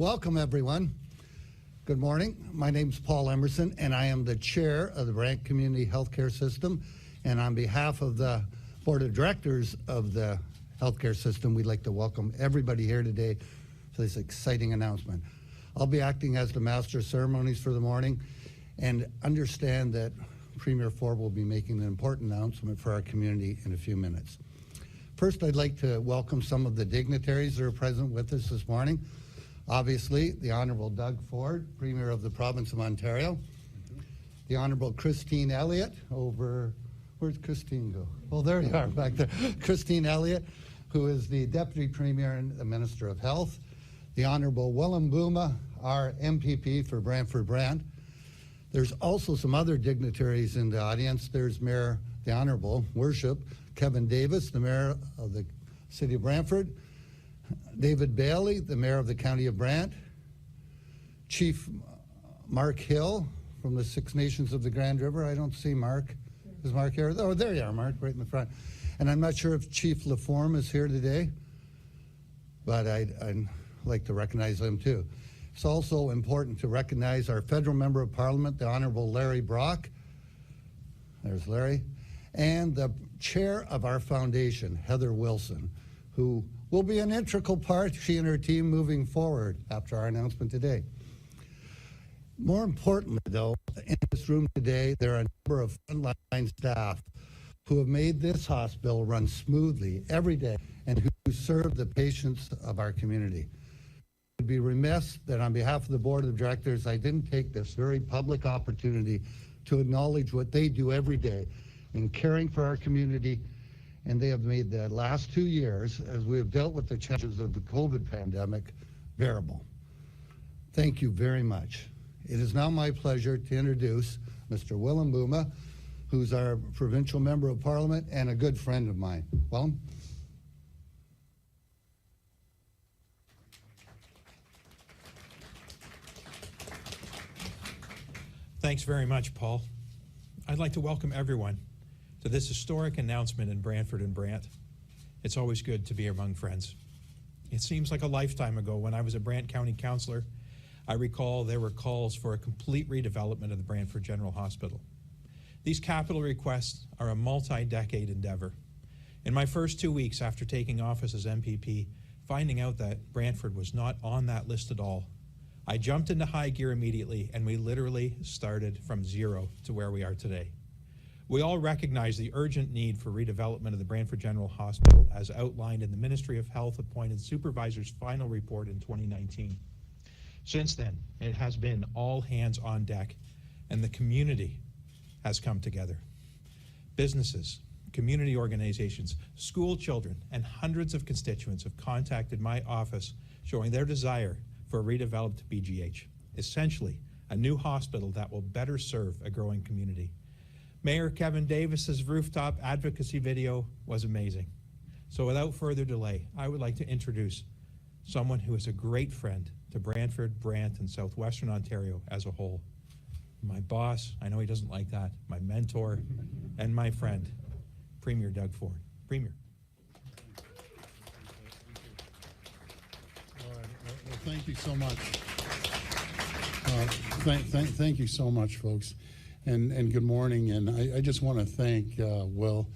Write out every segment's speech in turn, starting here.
Welcome, everyone. Good morning. My name is Paul Emerson, and I am the chair of the Brant Community Healthcare System. And on behalf of the Board of Directors of the healthcare system, we'd like to welcome everybody here today to this exciting announcement. I'll be acting as the Master of Ceremonies for the morning, and understand that Premier Ford will be making an important announcement for our community in a few minutes. First, I'd like to welcome some of the dignitaries that are present with us this morning. Obviously, the Honourable Doug Ford, Premier of the Province of Ontario. The Honourable Christine Elliott over, where'd Christine go? Oh, there you are, back there. Christine Elliott, who is the Deputy Premier and the Minister of Health. The Honourable Willem Bouma, our MPP for Brantford Brant. There's also some other dignitaries in the audience. There's Mayor, the Honourable Worship Kevin Davis, the Mayor of the City of Brantford. David Bailey, the Mayor of the County of Brant. Chief Mark Hill from the Six Nations of the Grand River. I don't see Mark. Is Mark here? Oh, there you are, Mark, right in the front. And I'm not sure if Chief LaForme is here today, but I'd like to recognize him too. It's also important to recognize our federal member of parliament, the Honourable Larry Brock. There's Larry. And the chair of our foundation, Heather Wilson, who will be an integral part, she and her team, moving forward after our announcement today. More importantly, though, in this room today, there are a number of frontline staff who have made this hospital run smoothly every day and who serve the patients of our community. I'd be remiss that on behalf of the Board of Directors, I didn't take this very public opportunity to acknowledge what they do every day in caring for our community. And they have made the last 2 years, as we have dealt with the challenges of the COVID pandemic, bearable. Thank you very much. It is now my pleasure to introduce Mr. Willem Bouma, who's our provincial member of parliament and a good friend of mine. Willem? Thanks very much, Paul. I'd like to welcome everyone to this historic announcement in Brantford and Brant. It's always good to be among friends. It seems like a lifetime ago when I was a Brant County councillor. I recall there were calls for a complete redevelopment of the Brantford General Hospital. These capital requests are a multi-decade endeavor. In my first 2 weeks after taking office as MPP, finding out that Brantford was not on that list at all, I jumped into high gear immediately, and we literally started from zero to where we are today. We all recognize the urgent need for redevelopment of the Brantford General Hospital as outlined in the Ministry of Health appointed supervisor's final report in 2019. Since then, it has been all hands on deck, and the community has come together. Businesses, community organizations, school children, and hundreds of constituents have contacted my office showing their desire for a redeveloped BGH, essentially a new hospital that will better serve a growing community. Mayor Kevin Davis's rooftop advocacy video was amazing. So without further delay, I would like to introduce someone who is a great friend to Brantford, Brant, and Southwestern Ontario as a whole. My boss, I know he doesn't like that, my mentor, and my friend, Premier Doug Ford. Premier. All right. Well, thank you so much. Thank you so much, folks. And good morning, and I just want to thank Will.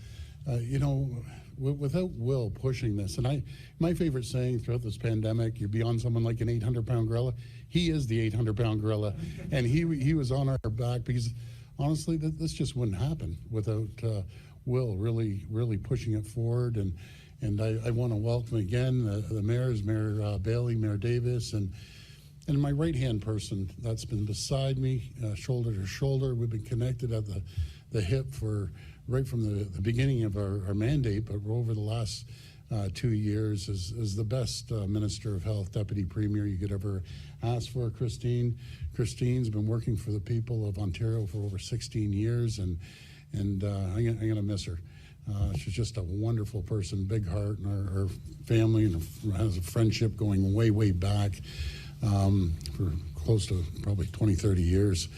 Without Will pushing this, and my favorite saying throughout this pandemic, you're beyond someone like an 800-pound gorilla. He is the 800-pound gorilla, and he was on our back because honestly, this just wouldn't happen without Will really pushing it forward. And I want to welcome again the mayors, Mayor Bailey, Mayor Davis, and my right-hand person that's been beside me, shoulder to shoulder. We've been connected at the hip right from the beginning of our mandate, but over the last 2 years is the best Minister of Health, Deputy Premier you could ever ask for. Christine's been working for the people of Ontario for over 16 years, and I'm going to miss her. She's just a wonderful person, big heart, and our family and has a friendship going way back. For close to probably 20, 30 years.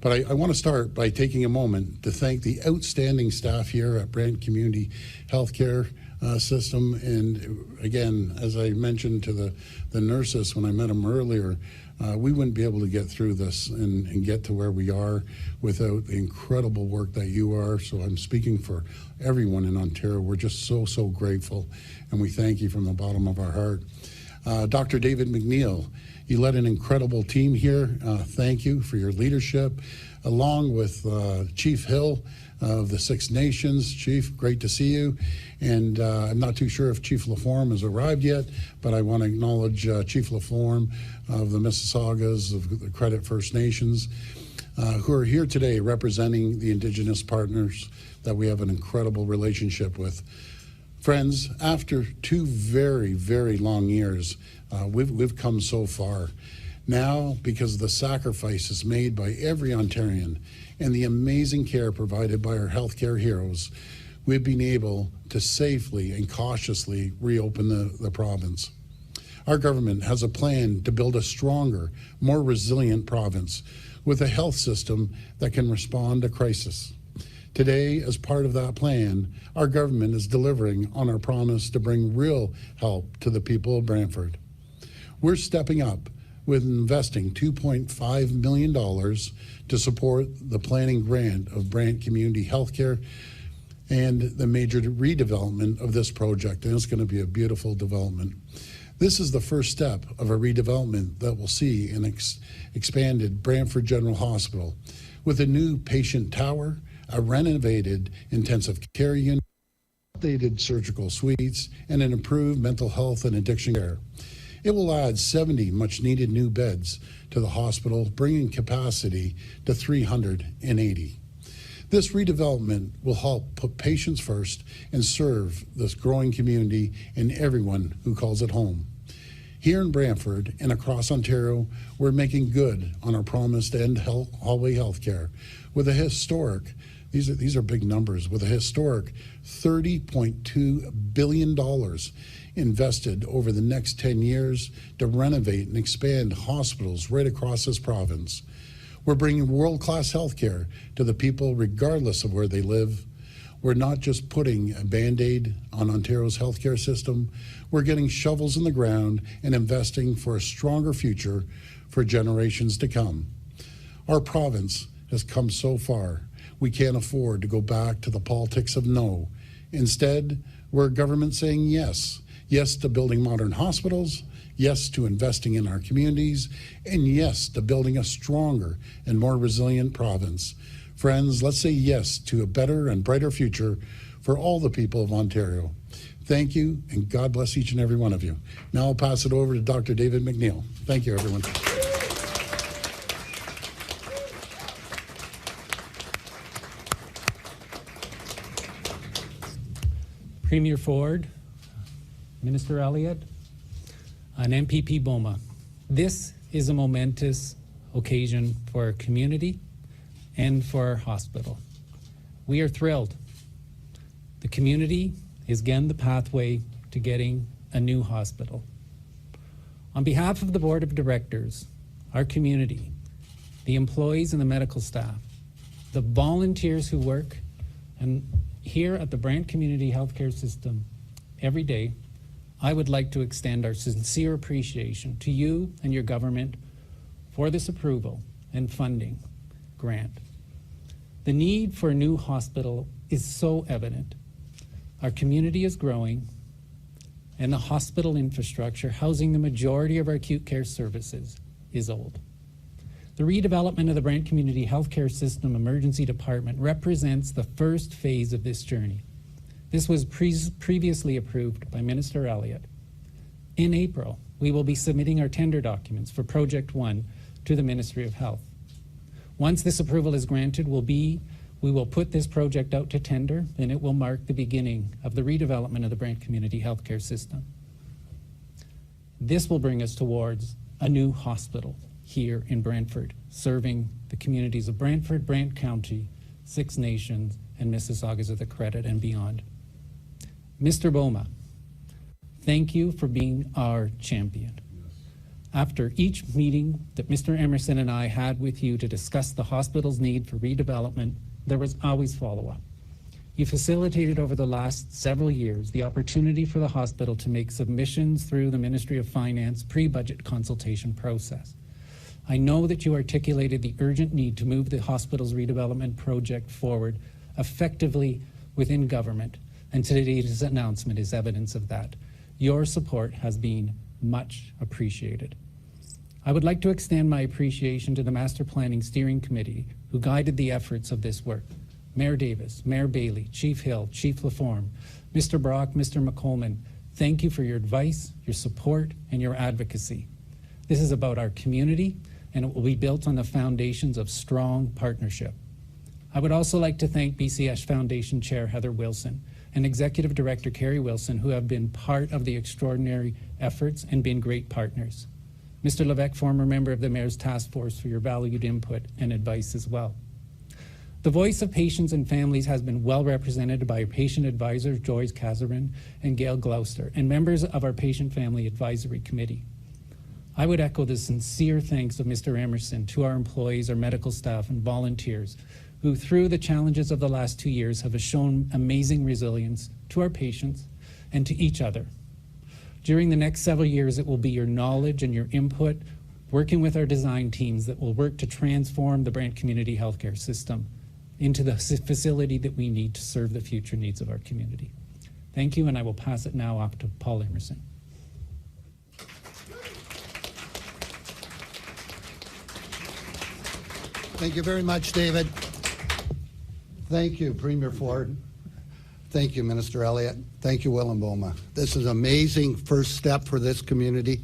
But I want to start by taking a moment to thank the outstanding staff here at Brant Community Healthcare. system. And again, as I mentioned to the nurses when I met them earlier, we wouldn't be able to get through this and get to where we are without the incredible work that you are. So I'm speaking for everyone in Ontario. We're just so grateful, and we thank you from the bottom of our heart. Dr. David McNeil, you led an incredible team here. Thank you for your leadership, along with Chief Hill of the Six Nations. Chief, great to see you. And I'm not too sure if Chief Laforme has arrived yet, but I want to acknowledge Chief Laforme of the Mississaugas of the Credit First Nations, who are here today representing the Indigenous partners that we have an incredible relationship with. Friends, after 2 very long years, we've come so far. Now, because of the sacrifices made by every Ontarian and the amazing care provided by our healthcare heroes, we've been able to safely and cautiously reopen the province. Our government has a plan to build a stronger, more resilient province with a health system that can respond to crisis. Today, as part of that plan, our government is delivering on our promise to bring real help to the people of Brantford. We're stepping up with investing $2.5 million to support the planning grant of Brant Community Healthcare and the major redevelopment of this project, and it's going to be a beautiful development. This is the first step of a redevelopment that will see an expanded Brantford General Hospital with a new patient tower, a renovated intensive care unit, updated surgical suites, and an improved mental health and addiction care. It will add 70 much-needed new beds to the hospital, bringing capacity to 380. This redevelopment will help put patients first and serve this growing community and everyone who calls it home. Here in Brantford and across Ontario, we're making good on our promise to end hallway health care with a historic, these are big numbers, with a historic $30.2 billion invested over the next 10 years to renovate and expand hospitals right across this province. We're bringing world-class health care to the people regardless of where they live. We're not just putting a Band-Aid on Ontario's healthcare system. We're getting shovels in the ground and investing for a stronger future for generations to come. Our province has come so far, we can't afford to go back to the politics of no. Instead, we're a government saying yes. Yes to building modern hospitals, yes to investing in our communities, and yes to building a stronger and more resilient province. Friends, let's say yes to a better and brighter future for all the people of Ontario. Thank you, and God bless each and every one of you. Now I'll pass it over to Dr. David McNeil. Thank you, everyone. Premier Ford, Minister Elliott, and MPP Boma. This is a momentous occasion for our community and for our hospital. We are thrilled. The community is again the pathway to getting a new hospital. On behalf of the Board of Directors, our community, the employees and the medical staff, the volunteers who work and here at the Brant Community Healthcare System every day, I would like to extend our sincere appreciation to you and your government for this approval and funding grant. The need for a new hospital is so evident. Our community is growing, and the hospital infrastructure housing the majority of our acute care services is old. The redevelopment of the Brant Community Healthcare System Emergency Department represents the first phase of this journey. This was previously approved by Minister Elliott. In April, we will be submitting our tender documents for Project 1 to the Ministry of Health. Once this approval is granted, we will put this project out to tender, and it will mark the beginning of the redevelopment of the Brant Community Healthcare System. This will bring us towards a new hospital here in Brantford, serving the communities of Brantford, Brant County, Six Nations, and Mississaugas of the Credit and beyond. Mr. Boma, thank you for being our champion. After each meeting that Mr. Emerson and I had with you to discuss the hospital's need for redevelopment, there was always follow-up. You facilitated over the last several years the opportunity for the hospital to make submissions through the Ministry of Finance pre-budget consultation process. I know that you articulated the urgent need to move the hospital's redevelopment project forward effectively within government, and today's announcement is evidence of that. Your support has been much appreciated. I would like to extend my appreciation to the Master Planning Steering Committee who guided the efforts of this work. Mayor Davis, Mayor Bailey, Chief Hill, Chief Laforme, Mr. Brock, Mr. McColman, thank you for your advice, your support, and your advocacy. This is about our community, and it will be built on the foundations of strong partnership. I would also like to thank BCS Foundation Chair Heather Wilson and Executive Director Carrie Wilson, who have been part of the extraordinary efforts and been great partners. Mr. Levesque, former member of the Mayor's Task Force, for your valued input and advice as well. The voice of patients and families has been well represented by patient advisors Joyce Kazarin and Gail Gloucester and members of our Patient Family Advisory Committee. I would echo the sincere thanks of Mr. Emerson to our employees, our medical staff, and volunteers who, through the challenges of the last 2 years, have shown amazing resilience to our patients and to each other. During the next several years, it will be your knowledge and your input, working with our design teams, that will work to transform the Brant community healthcare system into the facility that we need to serve the future needs of our community. Thank you, and I will pass it now off to Paul Emerson. Thank you very much, David. Thank you, Premier Ford. Thank you, Minister Elliott. Thank you, Willem Boma. This is an amazing first step for this community.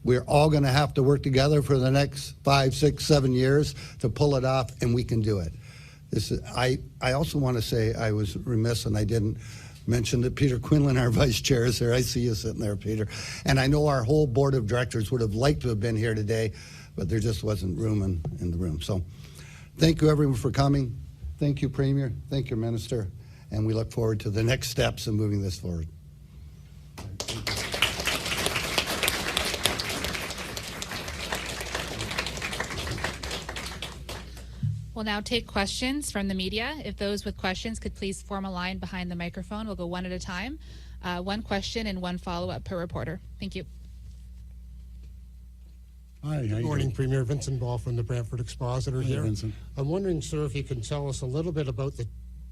We're all going to have to work together for the next 5, 6, 7 years to pull it off, and we can do it. I also want to say I was remiss and I didn't mention that Peter Quinlan, our vice chair, is there. I see you sitting there, Peter. And I know our whole board of directors would have liked to have been here today, but there just wasn't room in the room. So thank you, everyone, for coming. Thank you, Premier. Thank you, Minister. And we look forward to the next steps in moving this forward. We'll now take questions from the media. If those with questions could please form a line behind the microphone. We'll go one at a time. One question and one follow-up per reporter. Thank you. Hi, Good morning, Premier. Vincent Ball from the Brantford Expositor here. Vincent. I'm wondering, sir, if you can tell us a little bit about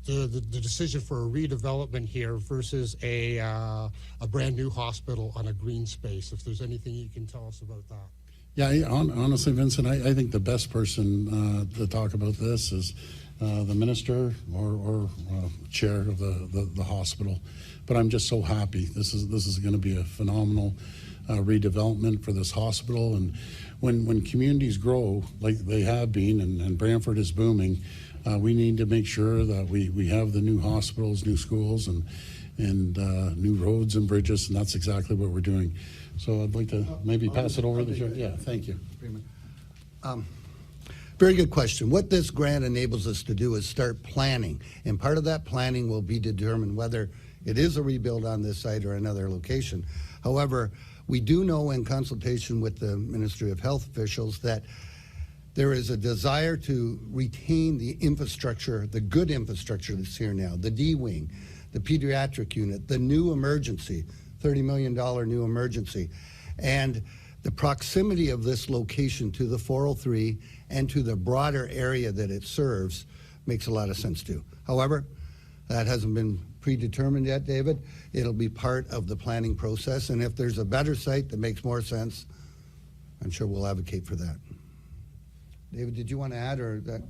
the decision for a redevelopment here versus a brand new hospital on a green space, if there's anything you can tell us about that. Yeah, honestly, Vincent, I think the best person to talk about this is the minister or chair of the hospital. But I'm just so happy. This is going to be a phenomenal redevelopment for this hospital. And when communities grow like they have been, and Brantford is booming, we need to make sure that we have the new hospitals, new schools, and new roads and bridges, and that's exactly what we're doing. So I'd like to maybe pass it over to you. Yeah, thank you. Very good question. What this grant enables us to do is start planning, and part of that planning will be to determine whether it is a rebuild on this site or another location. However, we do know in consultation with the Ministry of Health officials that there is a desire to retain the infrastructure, the good infrastructure that's here now, the D wing, the pediatric unit, the new emergency, $30 million new emergency. And the proximity of this location to the 403 and to the broader area that it serves makes a lot of sense too. However, that hasn't been predetermined yet, David. It'll be part of the planning process, and if there's a better site that makes more sense, I'm sure we'll advocate for that. David, did you want to add, or that?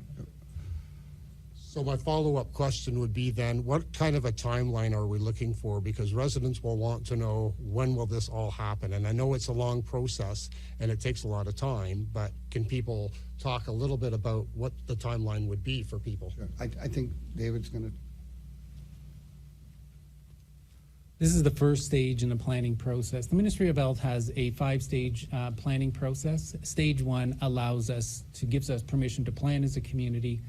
So my follow-up question would be then, what kind of a timeline are we looking for? Because residents will want to know, when will this all happen? And I know it's a long process and it takes a lot of time, but can people talk a little bit about what the timeline would be for people? Sure. I think David's going to. This is the first stage in the planning process. The Ministry of Health has a 5-stage planning process. Stage 1 gives us permission to plan as a community.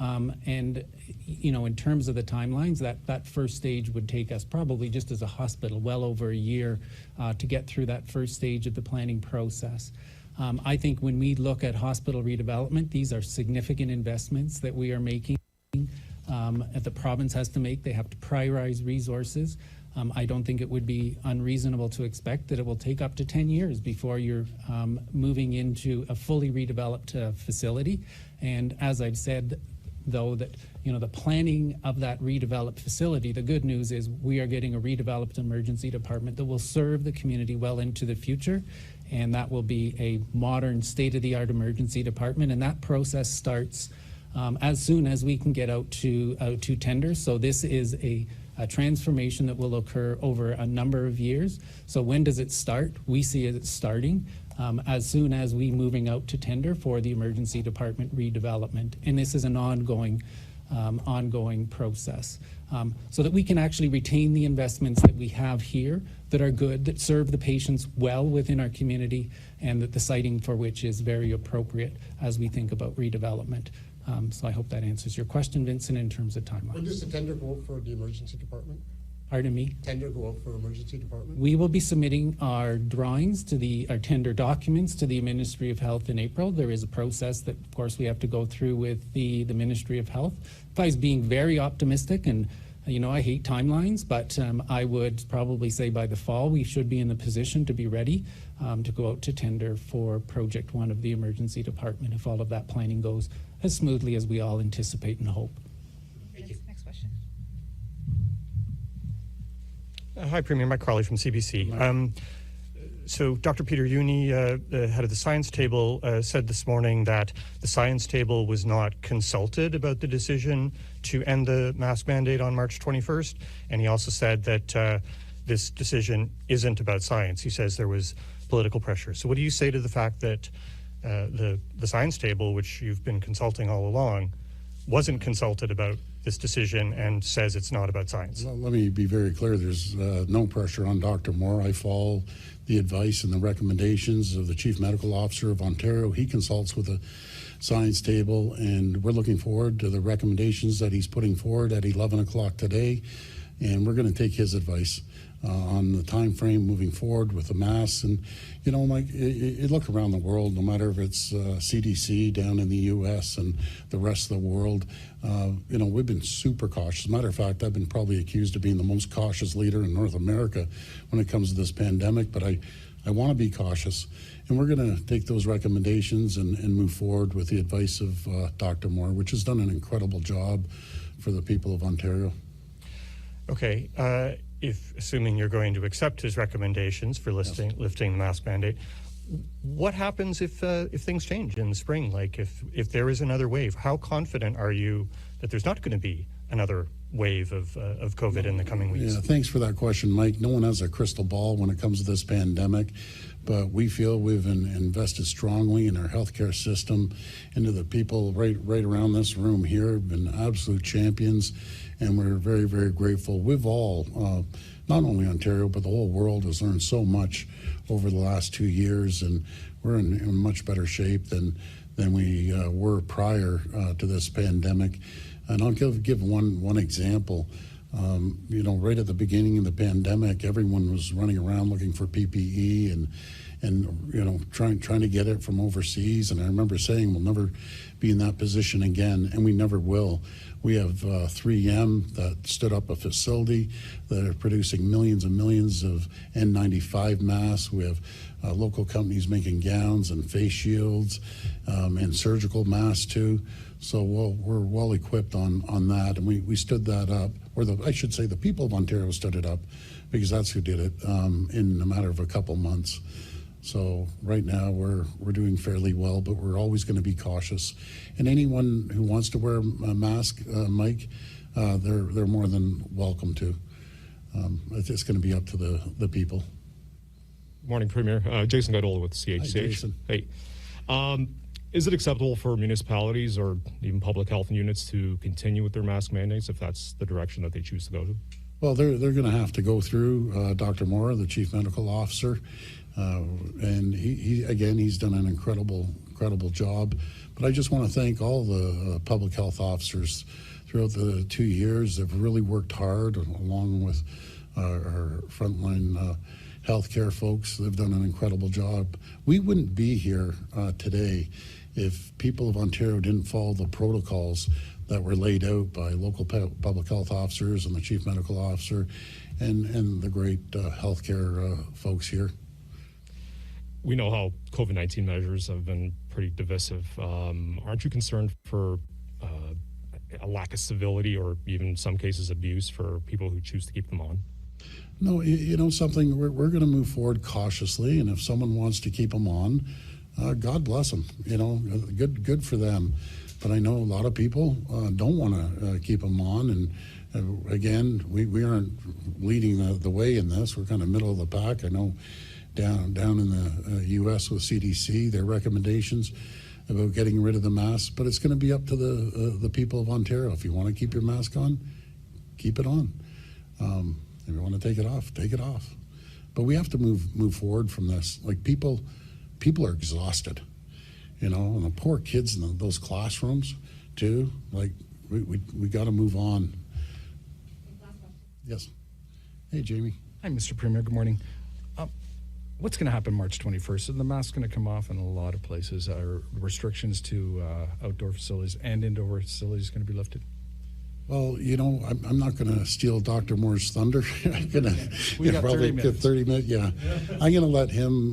And, you know, in terms of the timelines, that first stage would take us probably, just as a hospital, well over a year to get through that first stage of the planning process. I think when we look at hospital redevelopment, these are significant investments that we are making. the province has to make. They have to prioritize resources. I don't think it would be unreasonable to expect that it will take up to 10 years before you're moving into a fully redeveloped facility. And as I've said, though, that the planning of that redeveloped facility, the good news is we are getting a redeveloped emergency department that will serve the community well into the future, and that will be a modern, state-of-the-art emergency department, and that process starts as soon as we can get out to tenders. So this is a transformation that will occur over a number of years. So when does it start? We see it starting as soon as we moving out to tender for the emergency department redevelopment. And this is an ongoing process, so that we can actually retain the investments that we have here that are good, that serve the patients well within our community, and that the siting for which is very appropriate as we think about redevelopment. So I hope that answers your question, Vincent, in terms of timelines. When does the tender go out for the emergency department? Pardon me? Tender go out for emergency department? We will be submitting our drawings to our tender documents to the Ministry of Health in April. There is a process that, of course, we have to go through with the Ministry of Health. If I was being very optimistic, and I hate timelines, but I would probably say by the fall we should be in the position to be ready to go out to tender for Project 1 of the emergency department if all of that planning goes as smoothly as we all anticipate and hope. Next question. Hi, Premier. Mike Crowley from CBC. So Dr. Peter Uni, the head of the science table, said this morning that the science table was not consulted about the decision to end the mask mandate on March 21st. And he also said that this decision isn't about science. He says there was political pressure. So what do you say to the fact that the science table, which you've been consulting all along, wasn't consulted about this decision and says it's not about science? Well, let me be very clear. There's no pressure on Dr. Moore. I follow the advice and the recommendations of the Chief Medical Officer of Ontario. He consults with the science table, and we're looking forward to the recommendations that he's putting forward at 11 o'clock today. And we're going to take his advice on the time frame moving forward with the masks. And Mike, you look around the world, no matter if it's CDC down in the U.S. and the rest of the world, we've been super cautious. As a matter of fact, I've been probably accused of being the most cautious leader in North America when it comes to this pandemic, but I want to be cautious. And we're going to take those recommendations and move forward with the advice of Dr. Moore, which has done an incredible job for the people of Ontario. Okay. If assuming you're going to accept his recommendations for lifting the mask mandate, what happens if things change in the spring? Like if there is another wave, how confident are you that there's not going to be another wave of COVID in the coming weeks? Yeah, thanks for that question, Mike. No one has a crystal ball when it comes to this pandemic, but we feel we've invested strongly in our healthcare system, into the people right around this room here have been absolute champions, and we're very, very grateful. We've all, not only Ontario, but the whole world has learned so much over the last 2 years, and we're in much better shape than we were prior to this pandemic. And I'll give one example. Right at the beginning of the pandemic, everyone was running around looking for PPE and trying to get it from overseas. And I remember saying we'll never be in that position again, and we never will. We have 3M that stood up a facility that are producing millions and millions of N95 masks. We have local companies making gowns and face shields and surgical masks too. So we're well equipped on that, and we stood that up, or I should say the people of Ontario stood it up, because that's who did it in a matter of a couple months. So right now we're doing fairly well, but we're always going to be cautious. And anyone who wants to wear a mask, Mike, they're more than welcome to. It's going to be up to the people. Morning, Premier. Jason Godola with CHCH. Hi, Jason. Hey. Is it acceptable for municipalities or even public health units to continue with their mask mandates if that's the direction that they choose to go to? Well, they're going to have to go through Dr. Moore, the Chief Medical Officer, and he's done an incredible job. But I just want to thank all the public health officers throughout the 2 years. They've really worked hard, along with our frontline healthcare folks. They've done an incredible job. We wouldn't be here today if people of Ontario didn't follow the protocols that were laid out by local public health officers and the chief medical officer and the great healthcare folks here. We know how COVID-19 measures have been pretty divisive. Aren't you concerned for a lack of civility or even in some cases abuse for people who choose to keep them on? No, you know something, we're going to move forward cautiously, and if someone wants to keep them on, God bless them, you know, good for them. But I know a lot of people don't want to keep them on, and again, we aren't leading the way in this. We're kind of middle of the pack. I know down in the U.S. with CDC, their recommendations about getting rid of the mask, but it's going to be up to the people of Ontario. If you want to keep your mask on, keep it on. If you want to take it off. But we have to move forward from this. Like people are exhausted, you know, and the poor kids in those classrooms too. Like we got to move on. Yes. Hey, Jamie. Hi, Mr. Premier. Good morning. What's going to happen March 21st? And the mask's going to come off in a lot of places. Are restrictions to outdoor facilities and indoor facilities going to be lifted? Well, you know, I'm not going to steal Dr. Moore's thunder. I'm going to We got 30 minutes. 30 minutes. Yeah. I'm going to let him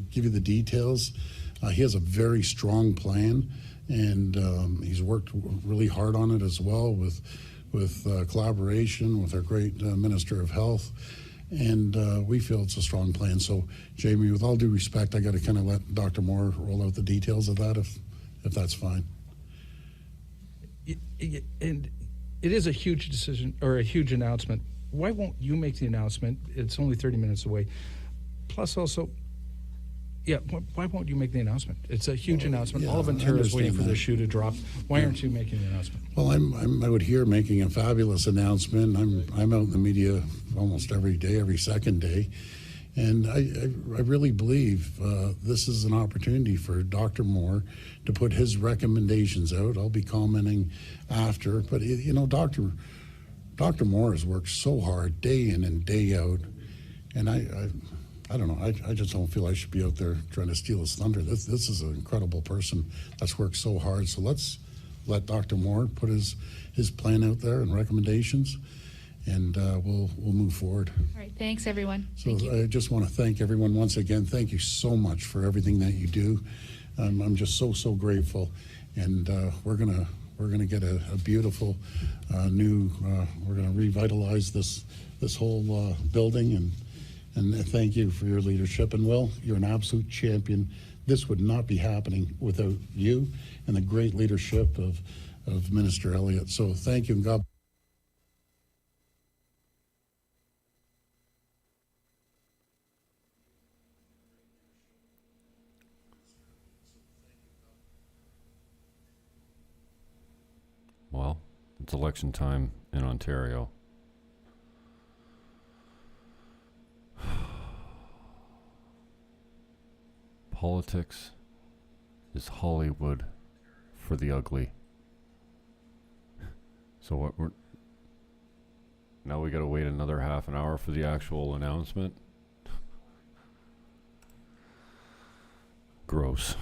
give you the details. He has a very strong plan, and he's worked really hard on it as well with collaboration with our great Minister of Health. And we feel it's a strong plan. So, Jamie, with all due respect, I got to kind of let Dr. Moore roll out the details of that, if that's fine. And it is a huge decision or a huge announcement. Why won't you make the announcement? It's only 30 minutes away. Plus, also, why won't you make the announcment? It's a huge announcement. Yeah, all of Ontario is waiting for that. the shoe to drop. Why aren't you making the announcement? Well, I'm out here making a fabulous announcement. I'm out in the media almost every day, every second day, and I really believe this is an opportunity for Dr. Moore to put his recommendations out. I'll be commenting after, but you know, Dr. Moore has worked so hard day in and day out, and I don't know. I just don't feel I should be out there trying to steal his thunder. This is an incredible person that's worked so hard. So let's let Dr. Moore put his plan out there and recommendations, and we'll move forward. All right. Thanks, everyone. So Thank you. I just want to thank everyone once again. Thank you so much for everything that you do. I'm just so grateful, and we're gonna get a beautiful new. We're gonna revitalize this whole building, and thank you for your leadership. And Will, you're an absolute champion. This would not be happening without you and the great leadership of Minister Elliott. So thank you, and God. Well, it's election time in Ontario. Politics is Hollywood for the ugly. So now we got to wait another half an hour for the actual announcement. Gross.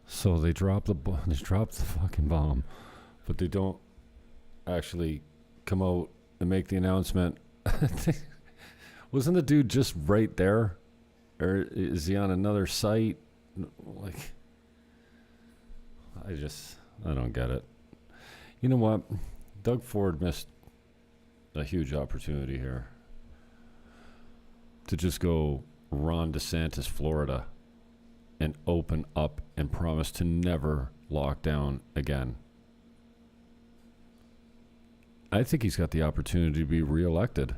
So they drop the fucking bomb, but they don't actually come out and make the announcement. Wasn't the dude just right there? Or is he on another site? Like, I don't get it. You know what? Doug Ford missed a huge opportunity here to just go Ron DeSantis, Florida, and open up and promise to never lock down again. I think he's got the opportunity to be reelected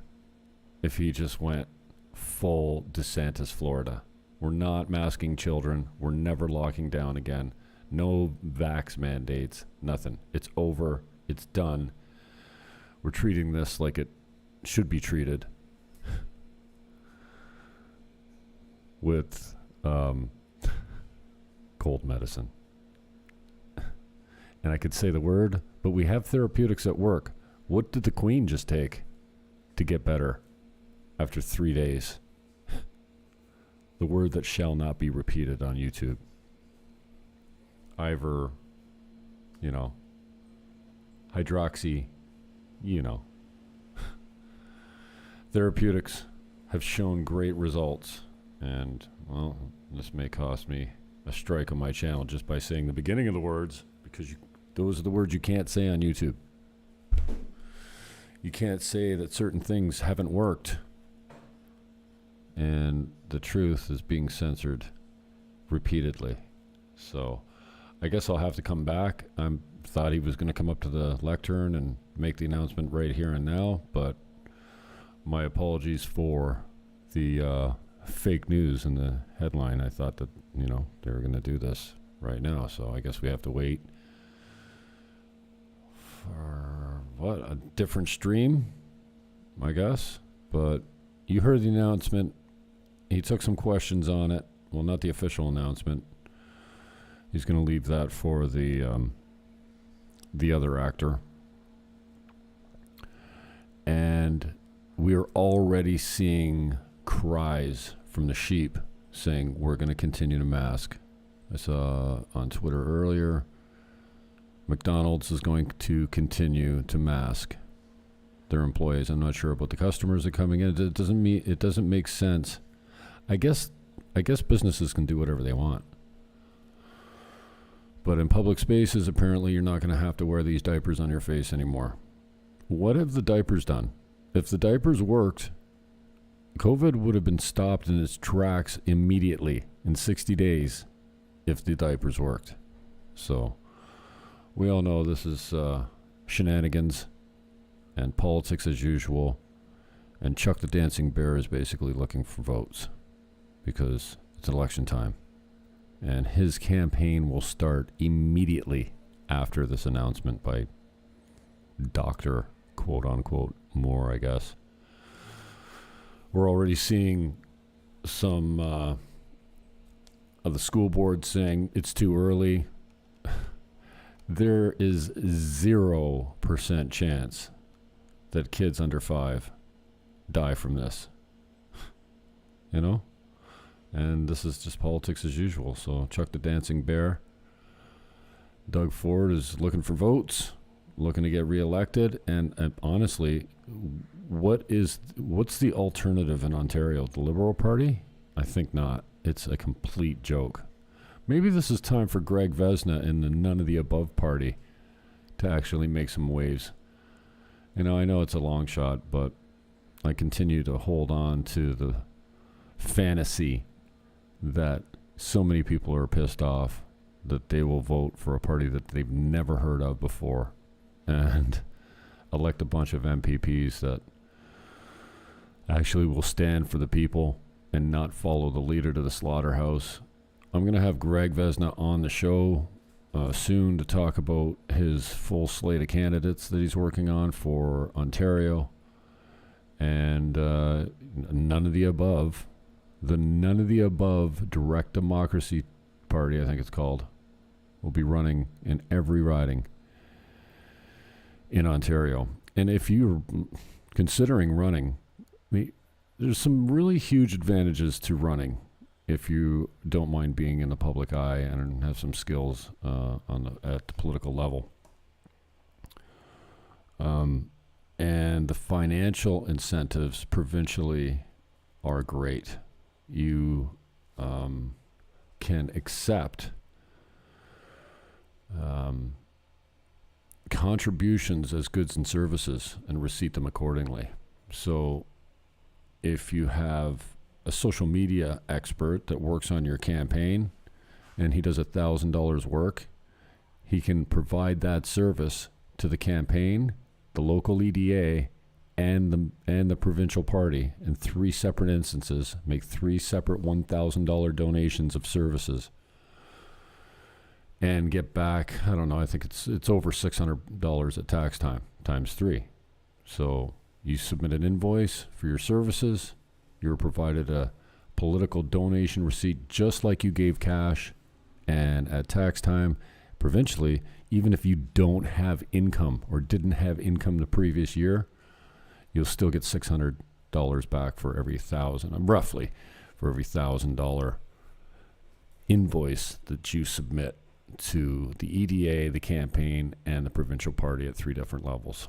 if he just went full DeSantis, Florida. We're not masking children. We're never locking down again. No vax mandates, nothing. It's over. It's done. We're treating this like it should be treated with cold medicine. And I could say the word, but we have therapeutics at work. What did the Queen just take to get better? after 3 days. The word that shall not be repeated on YouTube. Ivor, hydroxy, Therapeutics have shown great results. And, well, this may cost me a strike on my channel just by saying the beginning of the words, because those are the words you can't say on YouTube. You can't say that certain things haven't worked. And the truth is being censored repeatedly. So I guess I'll have to come back. I thought he was going to come up to the lectern and make the announcement right here and now, but my apologies for the fake news in the headline. I thought that, they were going to do this right now. So I guess we have to wait for a different stream, I guess. But you heard the announcement. He took some questions on it. Well, not the official announcement. He's going to leave that for the other actor. And we're already seeing cries from the sheep saying we're going to continue to mask. I saw on Twitter earlier, McDonald's is going to continue to mask their employees. I'm not sure about the customers that are coming in. It doesn't make sense. I guess businesses can do whatever they want. But in public spaces, apparently you're not going to have to wear these diapers on your face anymore. What have the diapers done? If the diapers worked, COVID would have been stopped in its tracks immediately in 60 days if the diapers worked. So we all know this is shenanigans and politics as usual. And Chuck the Dancing Bear is basically looking for votes because it's election time. And his campaign will start immediately after this announcement by Dr. quote unquote Moore, I guess. We're already seeing some of the school board saying it's too early. There is 0% chance that kids under 5 die from this. And this is just politics as usual. So Chuck the Dancing Bear, Doug Ford is looking for votes, looking to get reelected. And honestly, what's the alternative in Ontario? The Liberal Party? I think not. It's a complete joke. Maybe this is time for Greg Vesna and the None of the Above Party to actually make some waves. I know it's a long shot, but I continue to hold on to the fantasy that so many people are pissed off that they will vote for a party that they've never heard of before and elect a bunch of MPPs that actually will stand for the people and not follow the leader to the slaughterhouse. I'm going to have Greg Vesna on the show soon to talk about his full slate of candidates that he's working on for Ontario. And None of the Above, the None of the Above Direct Democracy Party, I think it's called, will be running in every riding in Ontario. And if you're considering running, there's some really huge advantages to running if you don't mind being in the public eye and have some skills at the political level. And the financial incentives provincially are great. You can accept contributions as goods and services and receipt them accordingly. So if you have a social media expert that works on your campaign and he does $1,000 work, he can provide that service to the campaign, the local EDA, and the provincial party in 3 separate instances, make 3 separate $1,000 donations of services, and get back, I don't know, I think it's over $600 at tax time, times 3. So you submit an invoice for your services, you're provided a political donation receipt just like you gave cash, and at tax time, provincially, even if you don't have income or didn't have income the previous year, you'll still get $600 back for every roughly for every $1,000 invoice that you submit to the EDA, the campaign, and the provincial party at 3 different levels.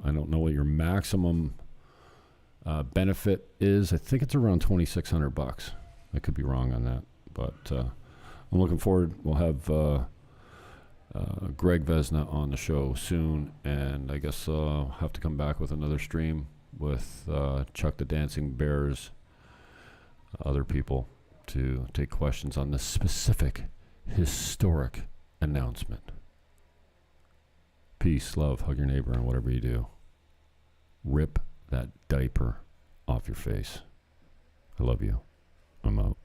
I don't know what your maximum benefit is. I think it's around $2,600. I could be wrong on that, but I'm looking forward. We'll have Greg Vesna on the show soon, and I guess I'll have to come back with another stream with Chuck the Dancing Bears, other people, to take questions on this specific historic announcement. Peace, love, hug your neighbor, and whatever you do, rip that diaper off your face. I love you. I'm out.